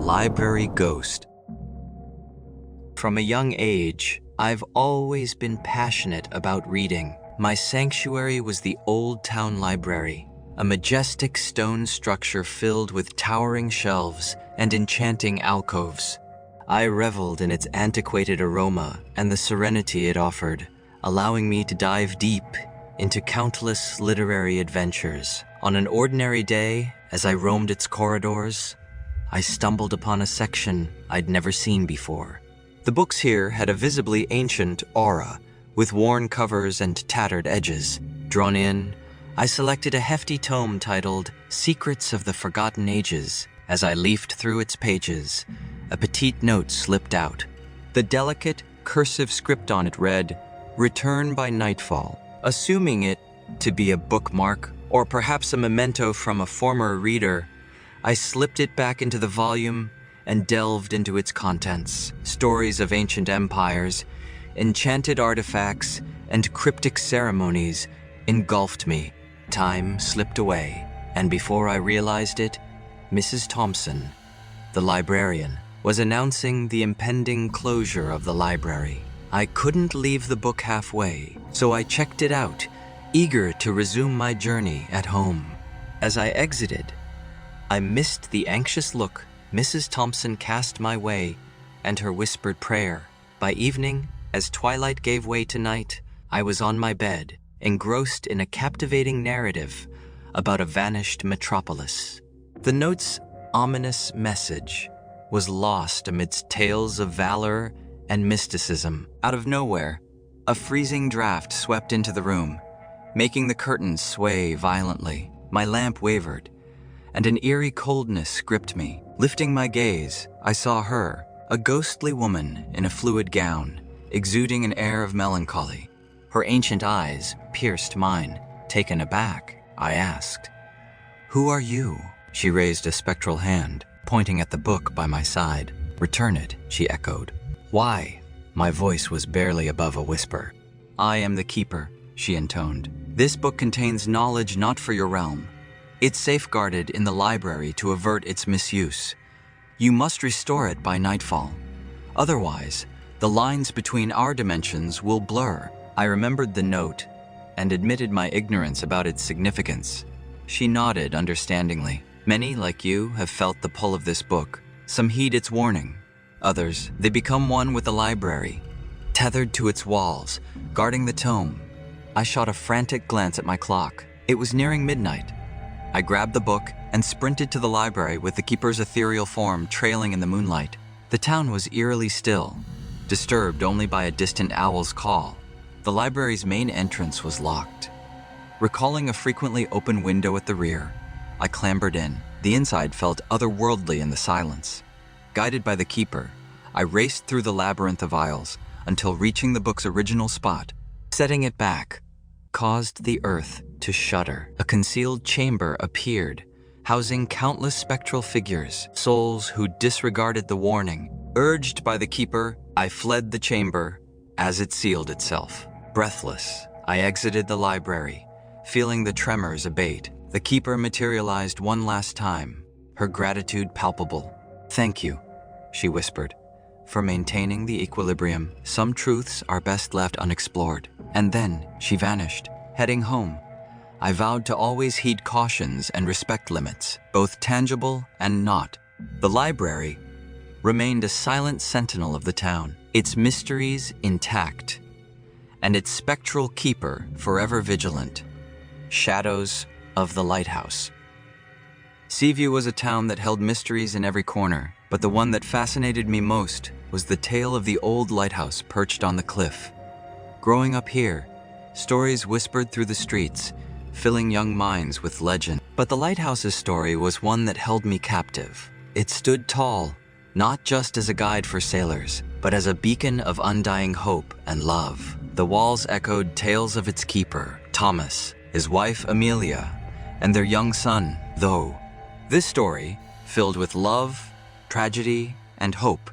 library ghost. From a young age, I've always been passionate about reading. My sanctuary was the Old Town Library, a majestic stone structure filled with towering shelves and enchanting alcoves. I reveled in its antiquated aroma and the serenity it offered, allowing me to dive deep into countless literary adventures. On an ordinary day, as I roamed its corridors, I stumbled upon a section I'd never seen before. The books here had a visibly ancient aura, with worn covers and tattered edges. Drawn in, I selected a hefty tome titled Secrets of the Forgotten Ages. As I leafed through its pages, a petite note slipped out. The delicate, cursive script on it read, "Return by nightfall." Assuming it to be a bookmark or perhaps a memento from a former reader, I slipped it back into the volume and delved into its contents. Stories of ancient empires, enchanted artifacts, and cryptic ceremonies engulfed me. Time slipped away, and before I realized it, Mrs. Thompson, the librarian, was announcing the impending closure of the library. I couldn't leave the book halfway, so I checked it out, eager to resume my journey at home. As I exited, I missed the anxious look Mrs. Thompson cast my way and her whispered prayer. By evening, as twilight gave way to night, I was on my bed, engrossed in a captivating narrative about a vanished metropolis. The note's ominous message was lost amidst tales of valor and mysticism. Out of nowhere, a freezing draft swept into the room, making the curtains sway violently. My lamp wavered, and an eerie coldness gripped me. Lifting my gaze, I saw her, a ghostly woman in a fluid gown, exuding an air of melancholy. Her ancient eyes pierced mine. Taken aback, I asked, "Who are you?" She raised a spectral hand, pointing at the book by my side. "Return it," she echoed. "Why?" My voice was barely above a whisper. "I am the keeper," she intoned. "This book contains knowledge not for your realm. It's safeguarded in the library to avert its misuse. You must restore it by nightfall. Otherwise, the lines between our dimensions will blur." I remembered the note and admitted my ignorance about its significance. She nodded understandingly. "Many, like you, have felt the pull of this book. Some heed its warning. Others, they become one with the library, tethered to its walls, guarding the tome." I shot a frantic glance at my clock. It was nearing midnight. I grabbed the book and sprinted to the library with the keeper's ethereal form trailing in the moonlight. The town was eerily still, disturbed only by a distant owl's call. The library's main entrance was locked. Recalling a frequently open window at the rear, I clambered in. The inside felt otherworldly in the silence. Guided by the keeper, I raced through the labyrinth of aisles until reaching the book's original spot. Setting it back caused the earth to shudder. A concealed chamber appeared, housing countless spectral figures, souls who disregarded the warning. Urged by the keeper, I fled the chamber as it sealed itself. Breathless, I exited the library, feeling the tremors abate. The keeper materialized one last time, her gratitude palpable. "Thank you," she whispered, "for maintaining the equilibrium. Some truths are best left unexplored." And then she vanished. Heading home, I vowed to always heed cautions and respect limits, both tangible and not. The library remained a silent sentinel of the town, its mysteries intact, and its spectral keeper forever vigilant. Shadows of the Lighthouse. Seaview was a town that held mysteries in every corner, but the one that fascinated me most was the tale of the old lighthouse perched on the cliff. Growing up here, stories whispered through the streets, filling young minds with legend. But the lighthouse's story was one that held me captive. It stood tall, not just as a guide for sailors, but as a beacon of undying hope and love. The walls echoed tales of its keeper, Thomas, his wife Amelia, and their young son, Tho. This story, filled with love, tragedy, and hope,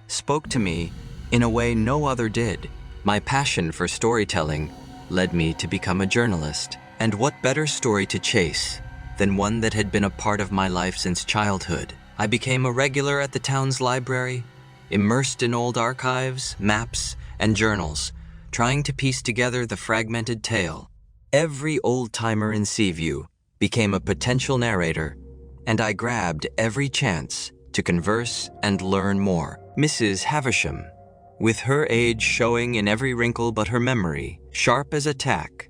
spoke to me in a way no other did. My passion for storytelling led me to become a journalist. And what better story to chase than one that had been a part of my life since childhood? I became a regular at the town's library, immersed in old archives, maps, and journals, trying to piece together the fragmented tale. Every old-timer in Seaview became a potential narrator, and I grabbed every chance to converse and learn more. Mrs. Havisham, with her age showing in every wrinkle but her memory, sharp as a tack,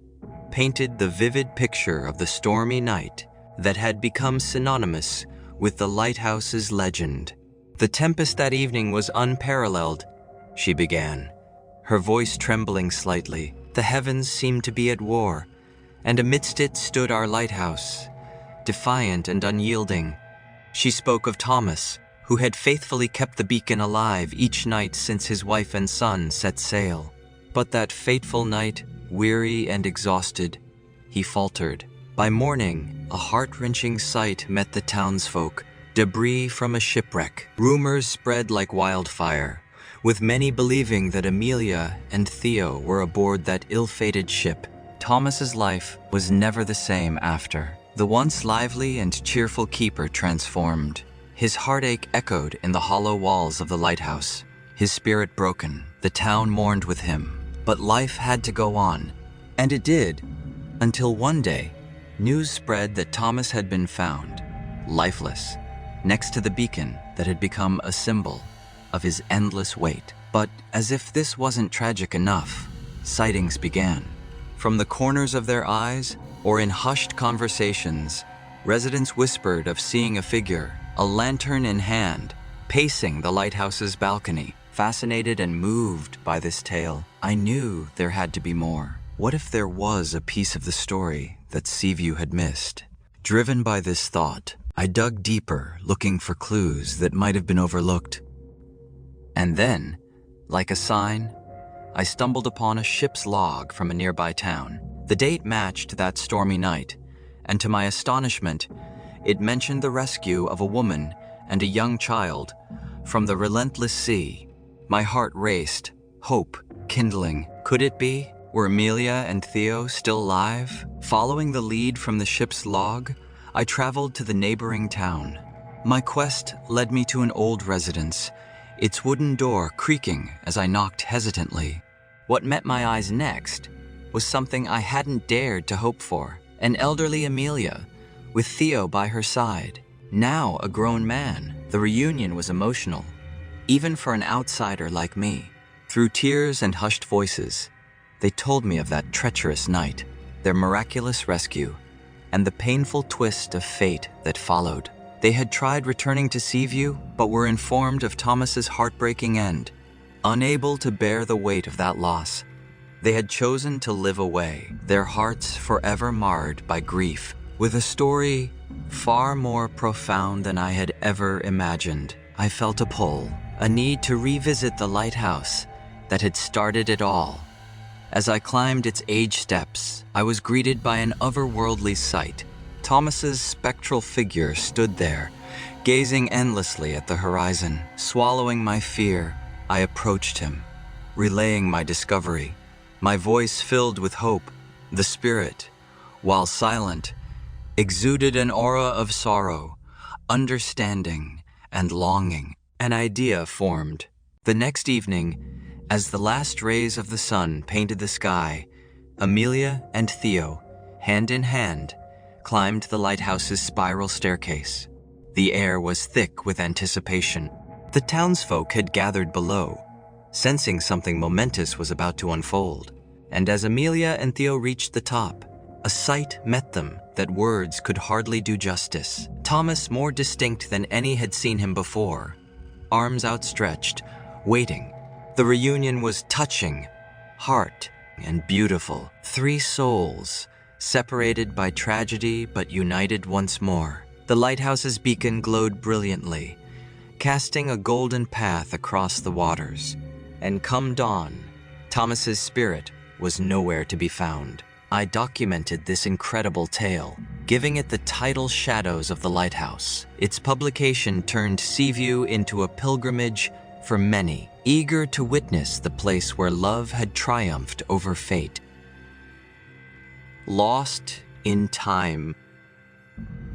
painted the vivid picture of the stormy night that had become synonymous with the lighthouse's legend. "The tempest that evening was unparalleled," she began, her voice trembling slightly. "The heavens seemed to be at war, and amidst it stood our lighthouse, defiant and unyielding." She spoke of Thomas, who had faithfully kept the beacon alive each night since his wife and son set sail. But that fateful night, weary and exhausted, he faltered. By morning, a heart-wrenching sight met the townsfolk, debris from a shipwreck. Rumors spread like wildfire, with many believing that Amelia and Theo were aboard that ill-fated ship. Thomas's life was never the same after. The once lively and cheerful keeper transformed. His heartache echoed in the hollow walls of the lighthouse. His spirit broken, the town mourned with him. But life had to go on, and it did, until one day, news spread that Thomas had been found, lifeless, next to the beacon that had become a symbol of his endless wait. But as if this wasn't tragic enough, sightings began. From the corners of their eyes, or in hushed conversations, residents whispered of seeing a figure, a lantern in hand, pacing the lighthouse's balcony. Fascinated and moved by this tale, I knew there had to be more. What if there was a piece of the story that Seaview had missed? Driven by this thought, I dug deeper, looking for clues that might have been overlooked. And then, like a sign, I stumbled upon a ship's log from a nearby town. The date matched that stormy night, and to my astonishment, it mentioned the rescue of a woman and a young child from the relentless sea. My heart raced, hope kindling. Could it be? Were Amelia and Theo still alive? Following the lead from the ship's log, I traveled to the neighboring town. My quest led me to an old residence, its wooden door creaking as I knocked hesitantly. What met my eyes next was something I hadn't dared to hope for. An elderly Amelia, with Theo by her side, now a grown man. The reunion was emotional, even for an outsider like me. Through tears and hushed voices, they told me of that treacherous night, their miraculous rescue, and the painful twist of fate that followed. They had tried returning to Seaview, but were informed of Thomas's heartbreaking end. Unable to bear the weight of that loss, they had chosen to live away, their hearts forever marred by grief, with a story far more profound than I had ever imagined. I felt a pull, a need to revisit the lighthouse that had started it all. As I climbed its age steps, I was greeted by an otherworldly sight. Thomas's spectral figure stood there, gazing endlessly at the horizon. Swallowing my fear, I approached him, relaying my discovery, my voice filled with hope. The spirit, while silent, exuded an aura of sorrow, understanding, and longing. An idea formed. The next evening, as the last rays of the sun painted the sky, Amelia and Theo, hand in hand, climbed the lighthouse's spiral staircase. The air was thick with anticipation. The townsfolk had gathered below, sensing something momentous was about to unfold. And as Amelia and Theo reached the top, a sight met them that words could hardly do justice. Thomas, more distinct than any had seen him before, arms outstretched, waiting. The reunion was touching, heart, and beautiful. Three souls, separated by tragedy but united once more. The lighthouse's beacon glowed brilliantly, casting a golden path across the waters. And come dawn, Thomas's spirit was nowhere to be found. I documented this incredible tale, giving it the title Shadows of the Lighthouse. Its publication turned Seaview into a pilgrimage for many, eager to witness the place where love had triumphed over fate. Lost in time,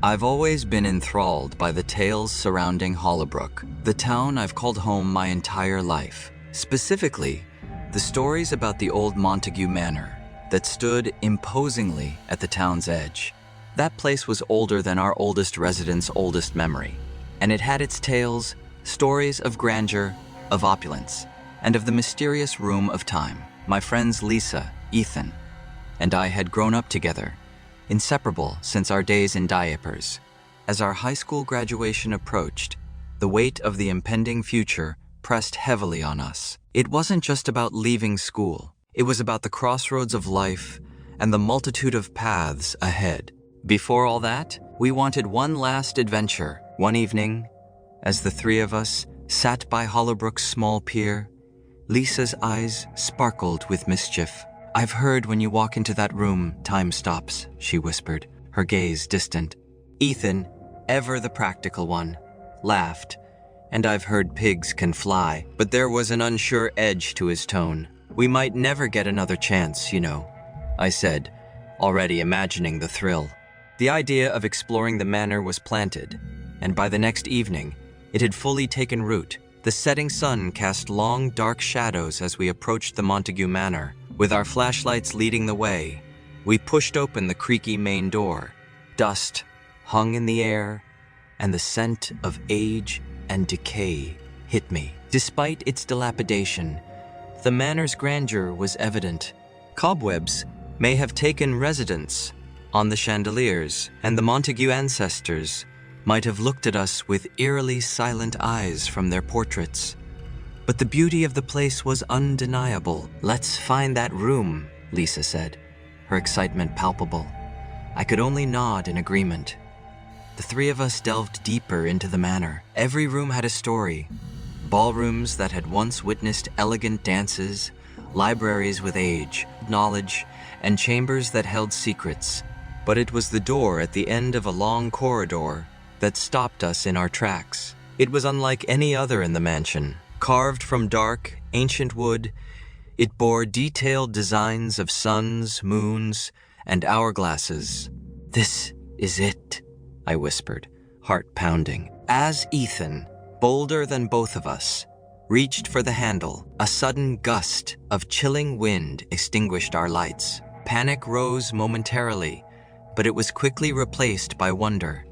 I've always been enthralled by the tales surrounding Hollowbrook, the town I've called home my entire life. Specifically, the stories about the old Montague Manor that stood imposingly at the town's edge. That place was older than our oldest resident's oldest memory, and it had its tales, stories of grandeur, of opulence, and of the mysterious room of time. My friends Lisa, Ethan, and I had grown up together, inseparable since our days in diapers. As our high school graduation approached, the weight of the impending future pressed heavily on us. It wasn't just about leaving school. It was about the crossroads of life and the multitude of paths ahead. Before all that, we wanted one last adventure. One evening, as the three of us sat by Hollowbrook's small pier, Lisa's eyes sparkled with mischief. "I've heard when you walk into that room, time stops," she whispered, her gaze distant. Ethan, ever the practical one, laughed, "And I've heard pigs can fly," but there was an unsure edge to his tone. "We might never get another chance, you know," I said, already imagining the thrill. The idea of exploring the manor was planted, and by the next evening, it had fully taken root. The setting sun cast long, dark shadows as we approached the Montague Manor. With our flashlights leading the way, we pushed open the creaky main door. Dust hung in the air, and the scent of age and decay hit me. Despite its dilapidation, the manor's grandeur was evident. Cobwebs may have taken residence on the chandeliers, and the Montague ancestors might have looked at us with eerily silent eyes from their portraits. But the beauty of the place was undeniable. "Let's find that room," Lisa said, her excitement palpable. I could only nod in agreement. The three of us delved deeper into the manor. Every room had a story. Ballrooms that had once witnessed elegant dances, libraries with age, knowledge, and chambers that held secrets. But it was the door at the end of a long corridor that stopped us in our tracks. It was unlike any other in the mansion. Carved from dark, ancient wood, it bore detailed designs of suns, moons, and hourglasses. "This is it," I whispered, heart pounding. As Ethan, bolder than both of us, reached for the handle, a sudden gust of chilling wind extinguished our lights. Panic rose momentarily, but it was quickly replaced by wonder.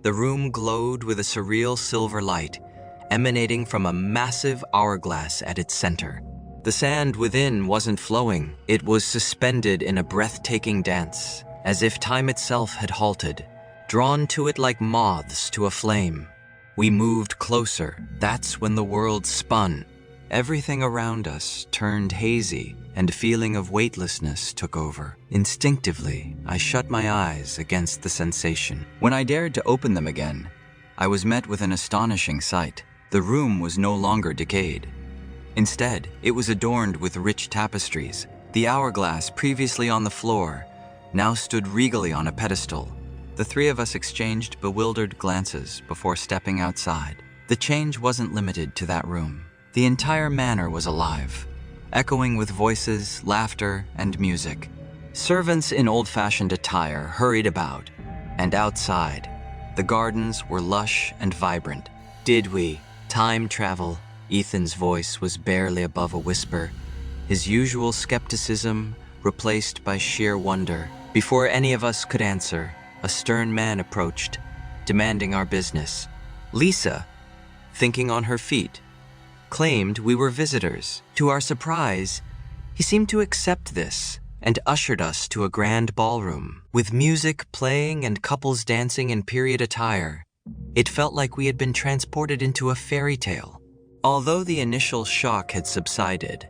The room glowed with a surreal silver light, emanating from a massive hourglass at its center. The sand within wasn't flowing. It was suspended in a breathtaking dance, as if time itself had halted, drawn to it like moths to a flame. We moved closer. That's when the world spun. Everything around us turned hazy, and a feeling of weightlessness took over. Instinctively, I shut my eyes against the sensation. When I dared to open them again, I was met with an astonishing sight. The room was no longer decayed. Instead, it was adorned with rich tapestries. The hourglass, previously on the floor, now stood regally on a pedestal. The three of us exchanged bewildered glances before stepping outside. The change wasn't limited to that room. The entire manor was alive, echoing with voices, laughter, and music. Servants in old-fashioned attire hurried about, and outside, the gardens were lush and vibrant. "Did we time travel?" Ethan's voice was barely above a whisper, his usual skepticism replaced by sheer wonder. Before any of us could answer, a stern man approached, demanding our business. Lisa, thinking on her feet, claimed we were visitors. To our surprise, he seemed to accept this and ushered us to a grand ballroom. With music playing and couples dancing in period attire, it felt like we had been transported into a fairy tale. Although the initial shock had subsided,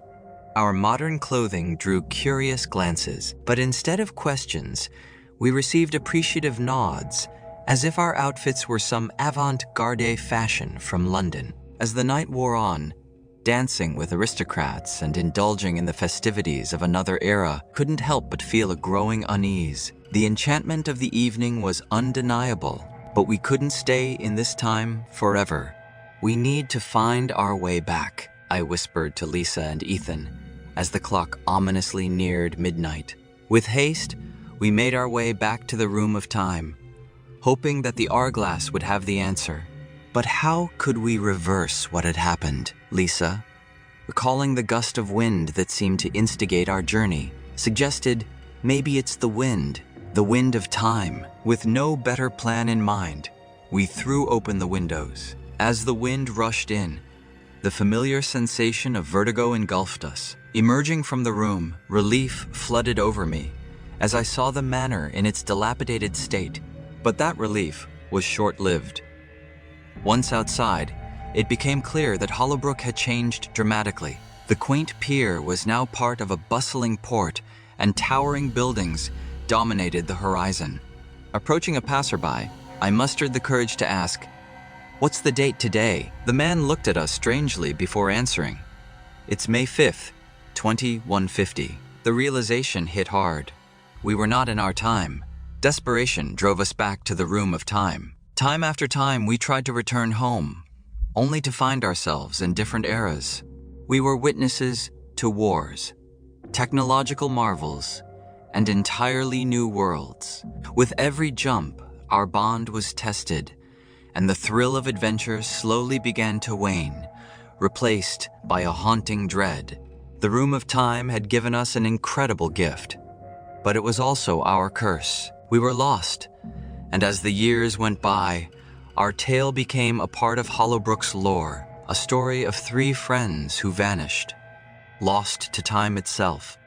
our modern clothing drew curious glances, but instead of questions, we received appreciative nods, as if our outfits were some avant-garde fashion from London. As the night wore on, dancing with aristocrats and indulging in the festivities of another era couldn't help but feel a growing unease. The enchantment of the evening was undeniable, but we couldn't stay in this time forever. "We need to find our way back," I whispered to Lisa and Ethan as the clock ominously neared midnight. With haste, we made our way back to the room of time. hoping that the hourglass would have the answer. But how could we reverse what had happened? Lisa, recalling the gust of wind that seemed to instigate our journey, suggested maybe it's the wind of time. With no better plan in mind, we threw open the windows. As the wind rushed in, the familiar sensation of vertigo engulfed us. Emerging from the room, relief flooded over me as I saw the manor in its dilapidated state. But that relief was short-lived. Once outside, it became clear that Hollowbrook had changed dramatically. The quaint pier was now part of a bustling port, and towering buildings dominated the horizon. Approaching a passerby, I mustered the courage to ask, "What's the date today?" The man looked at us strangely before answering. "It's May 5th, 2150. The realization hit hard. We were not in our time. Desperation drove us back to the room of time. Time after time, we tried to return home, only to find ourselves in different eras. We were witnesses to wars, technological marvels, and entirely new worlds. With every jump, our bond was tested, and the thrill of adventure slowly began to wane, replaced by a haunting dread. The Room of Time had given us an incredible gift, but it was also our curse. We were lost, and as the years went by, our tale became a part of Hollowbrook's lore, a story of 3 friends who vanished, lost to time itself.